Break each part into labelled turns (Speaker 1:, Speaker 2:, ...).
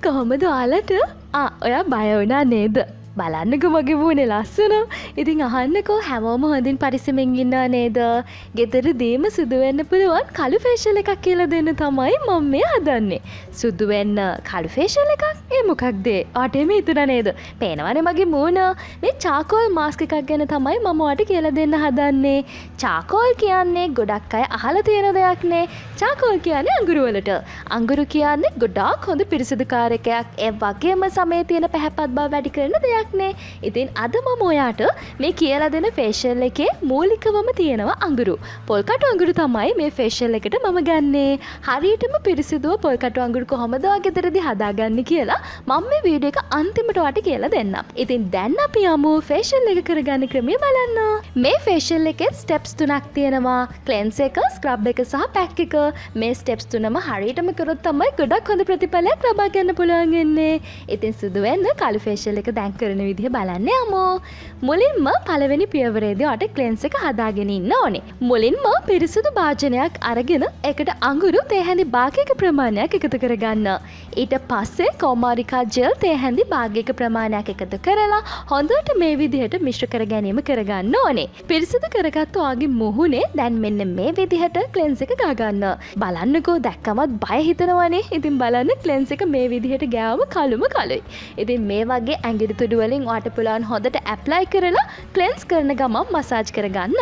Speaker 1: කොහොමද ඔයාලට? ඔයා බය වුණා නේද? බලන්නකෝ මගේ මූණේ ලස්සන. ඉතින් අහන්නකෝ හැමෝම හොඳින් පරිස්සමෙන් ඉන්නවා නේද? ගෙදරදීම සුදු වෙන්න පුළුවන් කළු ෆේෂියල් එකක් කියලා දෙන්න තමයි මම මේ හදන්නේ. සුදු වෙන්න කළු ෆේෂියල් එකක්? ඒ මොකක්ද? ඔයාට එහෙම හිතුණා නේද? පේනවනේ මගේ මූණ. මේ චාකෝල් මාස්ක් එකක් ගැන තමයි මම ඔයාට කියලා දෙන්න හදන්නේ. චාකෝල් කියන්නේ ගොඩක් අය අහලා තියෙන දෙයක් නේ. චාකෝල් කියන්නේ අඟුරු වලට. අඟුරු කියන්නේ ගොඩාක් හොඳ පිරිසිදුකාරකයක්. ඒ වගේම සමේ තියෙන පැහැපත් බව වැඩි කරන දෙයක්. ඉතින් අද මම ඔයාට මේ කියලා දෙන ෆේෂියල් එකේ මූලිකවම තියෙනවා අඟුරු. පොල්කටු අඟුරු තමයි මේ ෆේෂියල් එකට මම ගන්නේ. හරියටම පිරිසිදුව පොල්කටු අඟුරු කොහොමද ගෙදරදී හදාගන්නේ කියලා මම මේ වීඩියෝ එක අන්තිමට ඔයාට කියලා දෙන්නම්. ඉතින් දැන් අපි යමු ෆේෂියල් එක කරගන්න ක්‍රමය බලන්න. මේ ෆේෂියල් එකේ ස්ටෙප්ස් 3ක් තියෙනවා. ක්ලෙන්ස් එක, ස්ක්‍රබ් එක සහ පැක් එක. මේ ස්ටෙප්ස් තුනම හරියටම කරොත් තමයි ගොඩක් හොඳ ප්‍රතිඵලයක් ලබා ගන්න පුළුවන් වෙන්නේ. ඉතින් සුදු වෙන්න කළු ෆේෂියල් එක දැන් කරන විදිහ බලන්න යමු. මුලින්ම පළවෙනි පියවරේදී ඔයාට ක්ලෙන්ස් එක හදාගෙන ඉන්න ඕනේ. මුලින්ම පිරිසිදු භාජනයක් අරගෙන ඒකට අඟුරු තේ හැඳි භාගයක ප්‍රමාණයක් එකතු කරගන්න. ඊට පස්සේ කෝමාරිකා ජෙල් තේ හැඳි භාගයක ප්‍රමාණයක් එකතු කරලා හොඳට මේ විදිහට මිශ්‍ර කර ගැනීම කරගන්න ඕනේ. පිරිසිදු කරගත්ත ඔයාගේ මුහුණේ දැන් මෙන්න මේ විදිහට ක්ලෙන්ස් එක ගාගන්න. බලන්නකෝ දැක්කමත් බය හිතනවනේ. ඉතින් බලන්න ක්ලෙන්ස් එක මේ විදිහට ගෑවම කළුම කළුයි. ඉතින් මේ වගේ ඇඟිලි තුඩු වලින් ඔයාට පුළුවන් හොඳට ඇප්ලයි කරලා ක්ලෙන්ස් කරන ගමන් මසාජ් කරගන්න.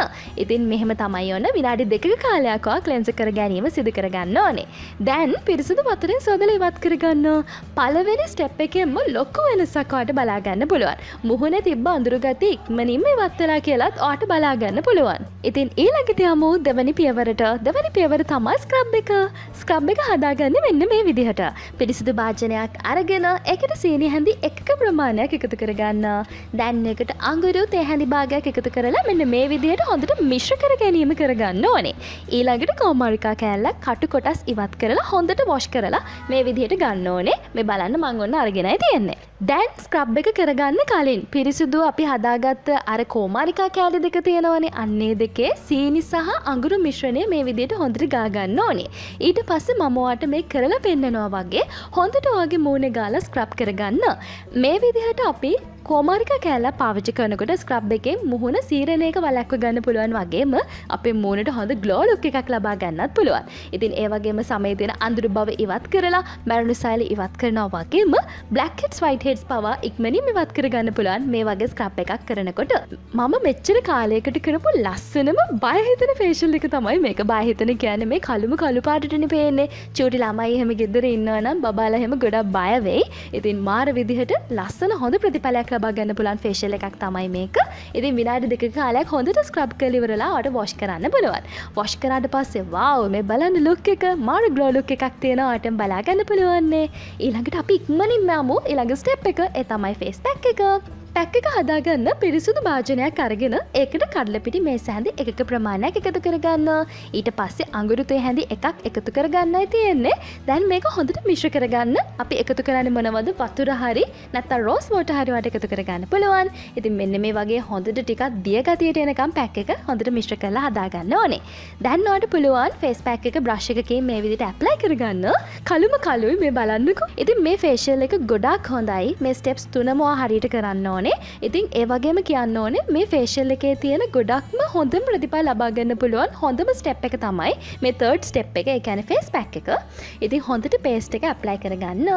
Speaker 1: ඉතින් මෙහෙම තමයි ඔන්න විනාඩි 2ක කාලයක් ඔයා ක්ලෙන්ස් කර ගැනීම සිදු කරගන්න ඕනේ. දැන් පිරිසිදු වතුරෙන් සෝදලා ඉවත් කරගන්න. පළවෙනි ස්ටෙප් එකෙන්ම ලොකු වෙනසක් ඔයාට බලා ගන්න පුළුවන්. මුහුණේ තිබ්බ අඳුරු ගතිය ඉක්මනින්ම ඉවත් වෙලා කියලාත් ඔයාට බලා ගන්න පුළුවන්. ඉතින් ඊළඟට යමු දෙවැනි පියවරට. දෙවැනි පියවර තමයි ස්ක්‍රබ් එක. ස්ක්‍රබ් එක හදාගන්නේ මෙන්න මේ විදිහට. පිරිසිදු භාජනයක් අරගෙන ඒකට සීනි හැඳි එකක ප්‍රමාණයක් එකතු කරගන්න. දැන් එකට අඟුරු තේ හැඳි භාගයක් එකතු කරලා මෙන්න මේ විදිහට හොඳට මිශ්‍ර කර ගැනීම කරගන්න ඕනේ. ඊළඟට කෝමාරිකා කෑල්ලක් කටු කොටස් ඉවත් කරලා හොඳට වොෂ් කරලා මේ විදිහට ගන්න ඕනේ. මේ බලන්න මම ඔන්න අරගෙනයි තියෙන්නේ. දැන් ස්ක්‍රබ් එක කරගන්න කලින් පිරිසිදු අපි හදාගත්ත අර කෝමාරිකා කෑලි දෙක තියෙනවනේ. අන්නේ දෙකේ සීනි සහ අඟුරු මිශ්‍රණය මේ විදිහට හොඳට ගා ගන්න ඕනේ. ඊට පස්සේ මම ඔයාට මේ කරලා පෙන්නනවා වගේ හොඳට ඔයාගේ මූණේ ගාලා ස්ක්‍රබ් කරගන්න. මේ විදිහට අපි කෝමාරිකා කෑල්ල පාවිච්චි කරනකොට ස්ක්‍රබ් එකෙන් මුහුණ සීරණයක වළක්ව ගන්න පුළුවන් වගේම අපේ මූණට හොඳ ග්ලෝ ලුක් එකක් ලබා ගන්නත් පුළුවන්. ඉතින් ඒ වගේම සමේ තියෙන අඳුරු බව ඉවත් කරලා මැරුණු සෛල ඉවත් කරනවා වගේම බ්ලැක් හෙඩ්ස් වයිට් හෙඩ්ස් පවා ඉක්මනින්ම ඉවත් කර ගන්න පුළුවන් මේ වගේ ස්ක්‍රබ් එකක් කරනකොට. මම මෙච්චර කාලයකට කරපු ලස්සනම බය හිතෙන ෆේෂියල් එක තමයි මේක. බය හිතෙන කියන්නේ මේ කළුම කළු පාටටනේ පේන්නේ. චූටි ළමයි එහෙම ගෙදර ඉන්නවා නම් බබාලා එහෙම ගොඩක් බය වෙයි. ඉතින් මාර විදිහට ලස්සන හොඳ ප්‍රතිඵලයක් ලබා ගන්න පුළුවන් ෆේෂියල් එකක් තමයි මේක. ඉතින් විනාඩි 2ක කාලයක් හොඳට ස්ක්‍රබ් කරලා ඉවරලා ඔයාට වොෂ් කරන්න පුළුවන්. වොෂ් කරාට පස්සේ වාව් මේ බලන්න ලුක් එක මාර ග්ලෝ ලුක් එකක් තියෙනවා. ඔයාට බලා ගන්න පුළුවන් නේ. ඊළඟට අපි ඉක්මනින්ම යමු ඊළඟ ස්ටෙප් එක. ඒ තමයි ෆේස් පැක් එක. පැක් එක හදාගන්න පිරිසිදු භාජනයක් අරගෙන ඒකට කඩලපිටි මේස හැඳි එකක ප්‍රමාණයක් එකතු කරගන්න. ඊට පස්සේ අඟුරු තේ හැඳි එකක් එකතු කරගන්නයි තියෙන්නේ. දැන් මේක හොඳට මිශ්‍ර කරගන්න. අපි එකතු කරන්නේ මොනවද? වතුර හරි නැත්නම් රෝස් වෝටර් හරි වට එකතු කරගන්න පුළුවන්. ඉතින් මෙන්න මේ වගේ හොඳට ටිකක් දිය ගතියට එනකම් පැක් එක හොඳට මිශ්‍ර කරලා හදාගන්න ඕනේ. දැන් ඔයාලට පුළුවන් ෆේස් පැක් එක බ්‍රෂ් එකකින් මේ විදිහට ඇප්ලයි කරගන්න. කළුම කළුයි මේ බලන්නකෝ. ඉතින් මේ ෆේෂියල් එක ගොඩාක් හොඳයි. මේ ස්ටෙප්ස් තුනම ඔයා හරියට කරන්න ඕනේ. ඉතින් ඒ වගේම කියන්න ඕනේ මේ ෆේෂියල් එකේ තියෙන ගොඩක්ම හොඳම ප්‍රතිඵල ලබා ගන්න පුළුවන් හොඳම ස්ටෙප් එක තමයි මේ තර්ඩ් ස්ටෙප් එක. ඒ කියන්නේ ෆේස් පැක් එක. ඉතින් හොඳට පේස්ට් එක ඇප්ලයි කරගන්න.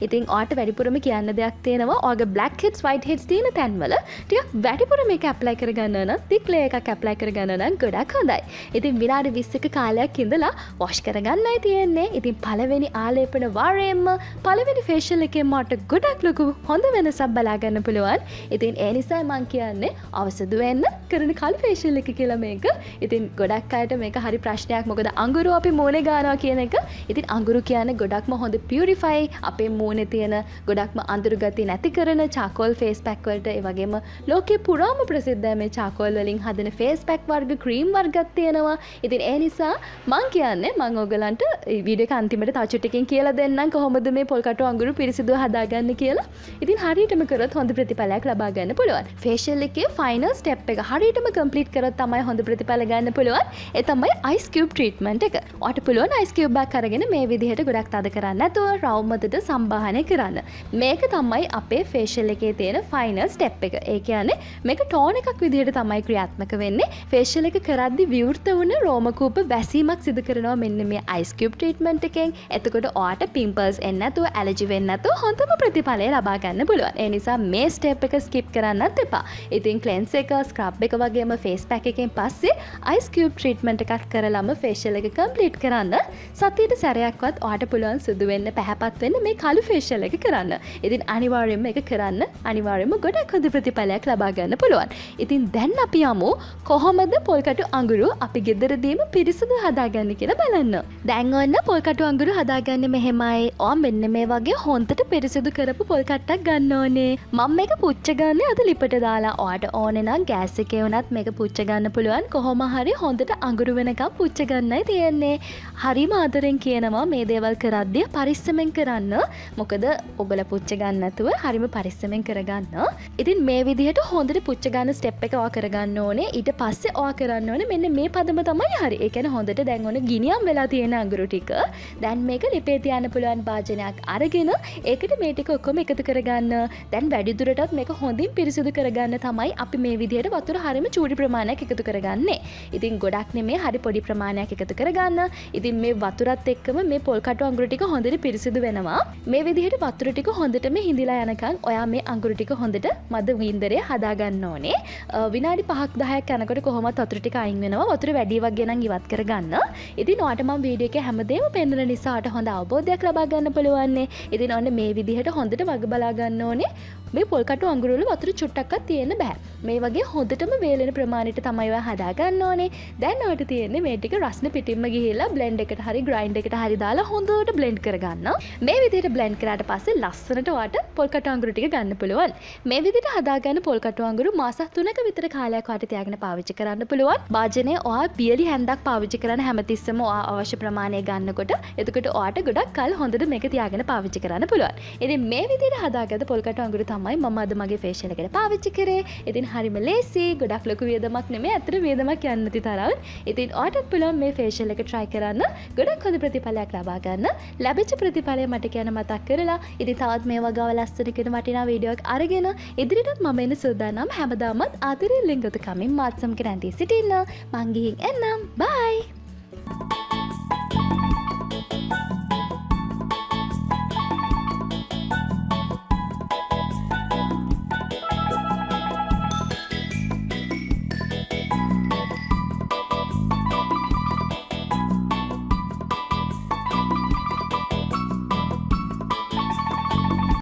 Speaker 1: ඉතින් ඔයාට වැඩිපුරම කියන්න දෙයක් තියෙනවා. ඔයාගේ බ්ලැක් හෙඩ්ස් වයිට් හෙඩ්ස් තියෙන තැන්වල ටිකක් වැඩිපුර මේක ඇප්ලයි කරගන්න නම් තික් ලේයර් එකක් ඇප්ලයි කරගන්න නම් ගොඩක් හොඳයි. ඉතින් විනාඩි 20ක කාලයක් ඉඳලා වොෂ් කරගන්නයි තියෙන්නේ. ඉතින් පළවෙනි ආලේපන වාරයෙන්ම පළවෙනි ෆේෂියල් එකෙන් මට ගොඩක් ලොකු හොඳ වෙනසක් බලා ගන්න පුළුවන්. ඉතින් ඒ නිසා මම කියන්නේ අවසදු වෙන්න කරන කළු ෆේෂියල් එක කියලා මේක. ඉතින් ගොඩක් අයට මේක හරි ප්‍රශ්නයක්. මොකද අඟුරු අපි මූණේ ගන්නවා කියන එක. ඉතින් අඟුරු කියන්නේ ගොඩක්ම හොඳ පියුරිෆයි අපේ මූණේ තියෙන ගොඩක්ම අඳුරු ගතිය නැති කරන චාකෝල් ෆේස් පැක් වලට. ඒ වගේම ලෝකේ පුරාම ප්‍රසිද්ධයි මේ චාකෝල් වලින් හදන ෆේස් පැක් වර්ග ක්‍රීම් වර්ගත් තියෙනවා. ඉතින් ඒ නිසා මම කියන්නේ මම ඔයගලන්ට වීඩියෝ එක අන්තිමට තව චුට්ටකින් කියලා දෙන්නම් කොහොමද මේ පොල් කටු අඟුරු පිරිසිදුව හදාගන්න කියලා. ඉතින් හරියටම කරොත් හොඳ ප්‍රතිඵලයක් ප්‍රතිඵලයක් ලබා ගන්න පුළුවන්. ෆේෂියල් එකේ ෆයිනල් ස්ටෙප් එක හරියටම කම්ප්ලීට් කරොත් තමයි හොඳ ප්‍රතිඵල ගන්න පුළුවන්. ඒ තමයි අයිස් කියුබ් ට්‍රීට්මන්ට් එක. ඔයාලට පුළුවන් අයිස් කියුබ් එකක් අරගෙන මේ විදිහට ගොඩක් තද කරන්න නැතුව රවුම් මතට සම්බාහනය කරන්න. මේක තමයි අපේ ෆේෂියල් එකේ තියෙන ෆයිනල් ස්ටෙප් එක. ඒ කියන්නේ මේක ටෝන් එකක් විදිහට තමයි ක්‍රියාත්මක වෙන්නේ. ෆේෂියල් එක කරද්දි විවෘත වුණ රෝම කූප වැසීමක් සිදු කරනවා මෙන්න මේ අයිස් කියුබ් ට්‍රීට්මන්ට් එකෙන්. එතකොට ඔයාට පිම්පල්ස් එන්නේ නැතුව ඇලර්ජි වෙන්නේ නැතුව හොඳම ප්‍රතිඵලය ලබා ගන්න පුළුවන්. ඒ නිසා මේ ස්ටෙප් එක ස්කිප් කරන්නත් එපා. ඉතින් ක්ලෙන්ස් එක, ස්ක්‍රබ් එක වගේම ෆේස් පැක් එකෙන් පස්සේ අයිස් කියුබ් ට්‍රීට්මන්ට් එකක් කරලම ෆේෂියල් එක කම්ප්ලීට් කරන්න. සතියට සැරයක්වත් ඔයාට පුළුවන් සුදු වෙන්න, පැහැපත් වෙන්න මේ කළු ෆේෂියල් එක කරන්න. ඉතින් අනිවාර්යයෙන්ම ඒක කරන්න. අනිවාර්යයෙන්ම ගොඩක් හොඳ ප්‍රතිඵලයක් ලබා ගන්න පුළුවන්. ඉතින් දැන් අපි යමු කොහොමද පොල්කටු අඟුරු අපි ගෙදරදීම පිරිසිදු හදාගන්නේ කියලා බලන්න. දැන් ඔන්න පොල්කටු අඟුරු හදාගන්නේ මෙහෙමයි. ඔයා මෙන්න මේ වගේ හොන්දට පිරිසිදු කරපු පොල් කට්ටක් ගන්න ඕනේ. මම මේක පුච්ච ගන්න අද ලිපට දාලා. ඔයාට ඕනේ නම් ගෑස් එකේ වුණත් මේක පුච්ච ගන්න පුළුවන්. කොහොම හරි හොඳට අඟුරු වෙනකම් පුච්ච ගන්නයි තියෙන්නේ. හරිම ආදරෙන් කියනවා මේ දේවල් කරද්දී පරිස්සමෙන් කරන්න. මොකද ඔබලා පුච්ච ගන්න නැතුව හරිම පරිස්සමෙන් කරගන්න. ඉතින් මේ විදිහට හොඳට පුච්ච ගන්න ස්ටෙප් එක ඔයා කරගන්න ඕනේ. ඊට පස්සේ ඔයා කරන්න ඕනේ මෙන්න මේ පදම තමයි හරි. ඒ කියන්නේ හොඳට දැන් ඔන්න ගිනියම් වෙලා තියෙන අඟුරු ටික දැන් මේක ලිපේ තියන්න පුළුවන් භාජනයක් අරගෙන ඒකට මේ ටික ඔක්කොම එකතු කරගන්න. දැන් වැඩි දුරටත් මේක හොඳින් පිරිසිදු කරගන්න තමයි අපි මේ විදිහට වතුර හරිම චූටි ප්‍රමාණයක් එකතු කරගන්නේ. ඉතින් ගොඩක් නෙමෙයි හරි පොඩි ප්‍රමාණයක් එකතු කරගන්න. ඉතින් මේ වතුරත් එක්කම මේ පොල් කටු අඟුරු ටික හොඳට පිරිසිදු වෙනවා. මේ විදිහට වතුර ටික හොඳටම හිඳිලා යනකම් ඔයා මේ අඟුරු ටික හොඳට මද වීන්දරේ හදා ගන්න ඕනේ. විනාඩි 5ක් 10ක් යනකොට කොහොමත් වතුර ටික අයින් වෙනවා. වතුර වැඩි වගේ නම් ඉවත් කරගන්න. ඉතින් ඔයාට මම වීඩියෝ එකේ හැමදේම පෙන්වන නිසා ඔයාට හොඳ අවබෝධයක් ලබා ගන්න පුළුවන්. ඉතින් ඔන්න මේ විදිහට හොඳට වග බලා ගන්න ඕනේ. මේ පොල් කටු අඟුරු වල වතුර චුට්ටක්වත් තියෙන්න බෑ. මේ වගේ හොඳටම වේලෙන ප්‍රමාණයට තමයි ඔයා හදා ගන්න ඕනේ. දැන් ඔයාට තියෙන්නේ මේ ටික රස්නේ පිටින්ම ගිහිල්ලා බ්ලෙන්ඩ් එකට හරි ග්‍රයින්ඩ් එකට හරි දාලා හොඳට බ්ලෙන්ඩ් කරගන්න. මේ විදිහට බ්ලෙන්ඩ් කරාට පස්සේ ලස්සනට ඔයාට පොල් කටු අඟුරු ටික ගන්න පුළුවන්. මේ විදිහට හදාගන්න පොල් කටු අඟුරු මාස 3ක විතර කාලයක් ඔයාට තියාගෙන පාවිච්චි කරන්න පුළුවන්. වාජනේ ඔයා පියලි හැන්දක් පාවිච්චි කරන හැමතිස්සෙම ඔයා අවශ්‍ය ප්‍රමාණය ගන්නකොට එතකොට ඔයාට ගොඩක් කල් හොඳට මේක තියාගෙන පාවිච්චි කරන්න පුළුවන්. ඉතින් මේ විදිහට හදාගත්ත පොල් කටු අඟුරු තමයි මම අද මගේ ෆේෂියල් එකට පාවිච්චි කරේ. ඉතින් හරිම ලේසි, ගොඩක් ලොකු වියදමක් නෙමෙයි, අතර වියදමක් යන්න නැති තරම්. ඉතින් ඔයාටත් පුළුවන් මේ ෆේෂියල් එක try කරන්න. ගොඩක් හොඳ ප්‍රතිඵලයක් ලබා ගන්න. ලැබිච්ච ප්‍රතිඵලය මට කියන්න මතක් කරලා. ඉතින් තවත් මේ වගේ ලස්සන කියන වටිනා වීඩියෝ එකක් අරගෙන ඉදිරියටත් මම එන්න සූදානම්. හැමදාමත් ආදරයෙන් ලින්ගතු කමින් මාත් සමග රැඳී සිටින්න. මං ගිහින් එන්නම්. බයි.